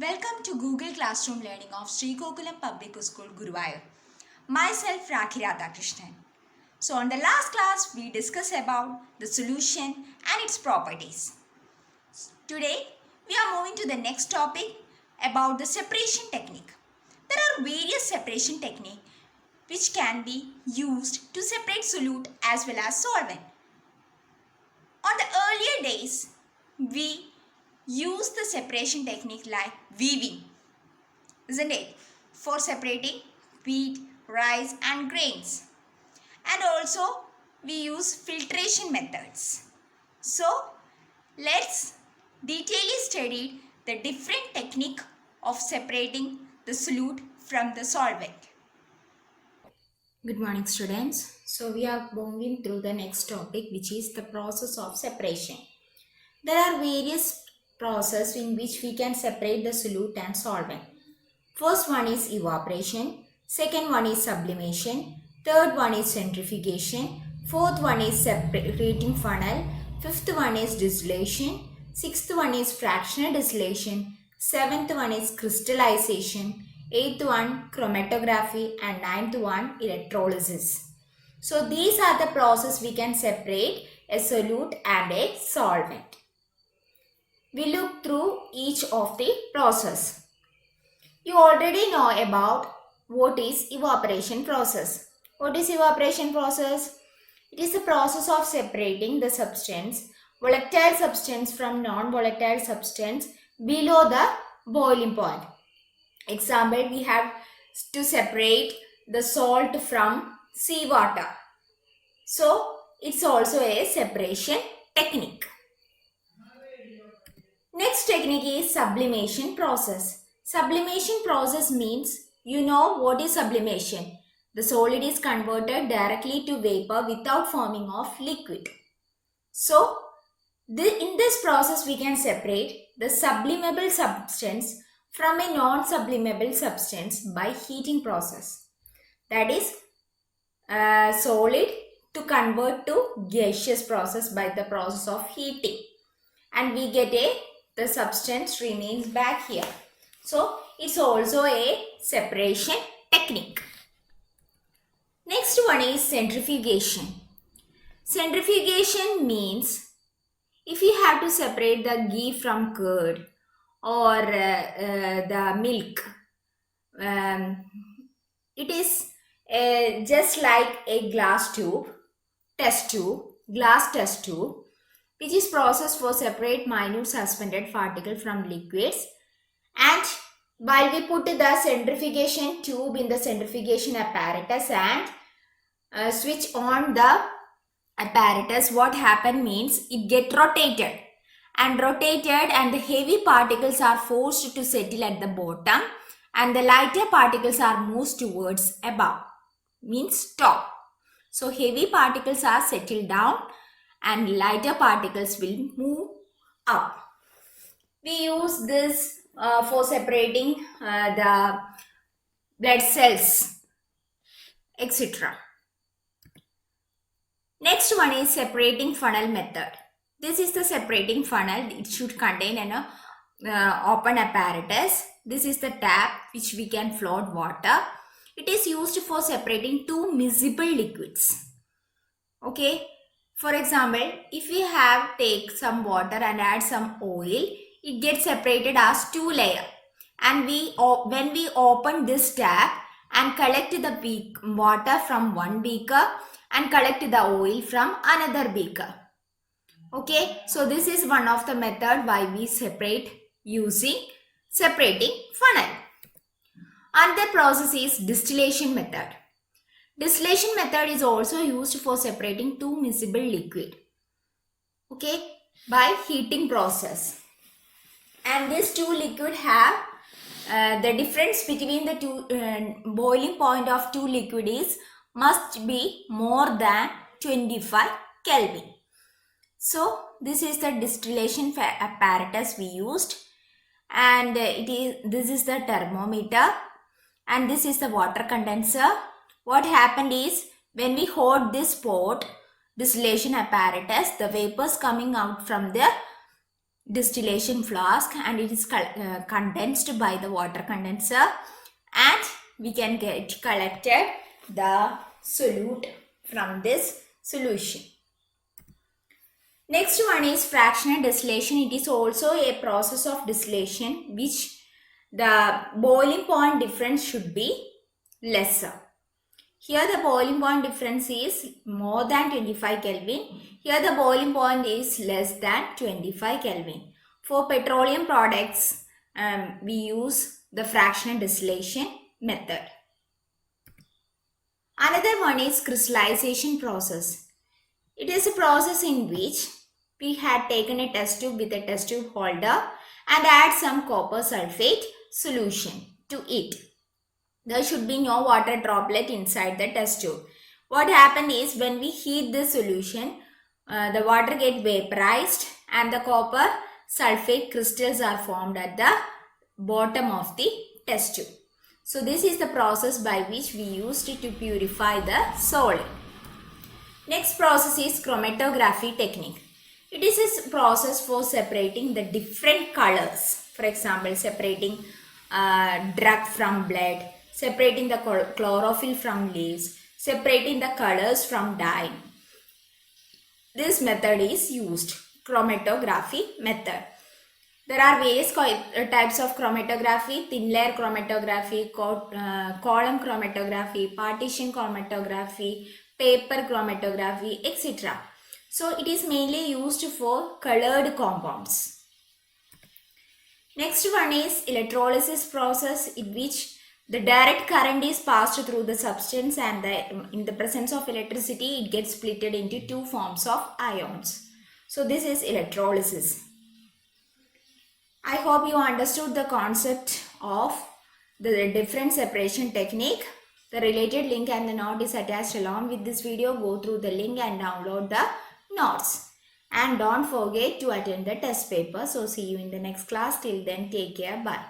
Welcome to Google Classroom Learning of Sri Gokulam Public School, Guruvayur. Myself, Rakhi Radhakrishnan. So, on the last class, we discussed about the solution and its properties. Today, we are moving to the next topic about the separation technique. There are various separation techniques which can be used to separate solute as well as solvent. On the earlier days, we used the separation technique like weaving, isn't it? For separating wheat, rice and grains. And also we use filtration methods. So let's detailedly study the different technique of separating the solute from the solvent. Good morning, students. So, we are moving through the next topic, which is the process of separation. There are various processes in which we can separate the solute and solvent. First one is evaporation, second one is sublimation, third one is centrifugation, fourth one is separating funnel, fifth one is distillation, sixth one is fractional distillation, seventh one is crystallization, eighth one chromatography, and ninth one electrolysis. So these are the processes we can separate a solute and a solvent. We look through each of the process. You already know about what is evaporation process. What is evaporation process? It is the process of separating the substance, volatile substance from non-volatile substance below the boiling point. Example, we have to separate the salt from seawater. So, it's also a separation technique. Next technique is sublimation process. Sublimation process means you know what is sublimation. The solid is converted directly to vapor without forming of liquid. So, in this process we can separate the sublimable substance from a non-sublimable substance by heating process. That is solid to convert to gaseous process by the process of heating. And we get the substance remains back here. So, it's also a separation technique. Next one is centrifugation. Centrifugation means if you have to separate the ghee from curd or the milk, it is just like a glass test tube, which is processed for separate minute suspended particle from liquids. And while we put the centrifugation tube in the centrifugation apparatus and switch on the apparatus, what happen means it get rotated and the heavy particles are forced to settle at the bottom and the lighter particles are moved towards above, means top. So heavy particles are settled down and lighter particles will move up. We use this for separating the blood cells, etc. Next one is separating funnel method. This is the separating funnel. It should contain an open apparatus. This is the tap which we can float water. It is used for separating two miscible liquids. Okay. For example, if we have take some water and add some oil, it gets separated as two layer. And when we open this tap and collect the water from one beaker and collect the oil from another beaker. Okay, so this is one of the method why we separate using separating funnel. Another process is distillation method. Distillation method is also used for separating two miscible liquid. Okay, by heating process. And these two liquid have the difference between the two boiling point of two liquid is must be more than 25 Kelvin. So this is the distillation apparatus we used, and this is the thermometer, and this is the water condenser. What happened is when we hold this port distillation apparatus, the vapors coming out from the distillation flask and it is condensed by the water condenser, and we can get collected the solute from this solution. Next one is fractional distillation. It is also a process of distillation which the boiling point difference should be lesser. Here the boiling point difference is more than 25 Kelvin. Here the boiling point is less than 25 Kelvin. For petroleum products, we use the fractional distillation method. Another one is crystallization process. It is a process in which we had taken a test tube with a test tube holder and add some copper sulfate solution to it. There should be no water droplet inside the test tube. What happened is when we heat the solution, the water gets vaporized and the copper sulfate crystals are formed at the bottom of the test tube. So this is the process by which we used to purify the solid. Next process is chromatography technique. It is a process for separating the different colors. For example, separating drug from blood, separating the chlorophyll from leaves, separating the colors from dye. This method is used, chromatography method. There are various types of chromatography: thin layer chromatography, column chromatography, partition chromatography, paper chromatography, etc. So it is mainly used for colored compounds. Next one is electrolysis process, in which the direct current is passed through the substance and in the presence of electricity it gets split into two forms of ions. So this is electrolysis. I hope you understood the concept of the different separation technique. The related link and the note is attached along with this video. Go through the link and download the notes. And don't forget to attend the test paper. So see you in the next class. Till then, take care. Bye.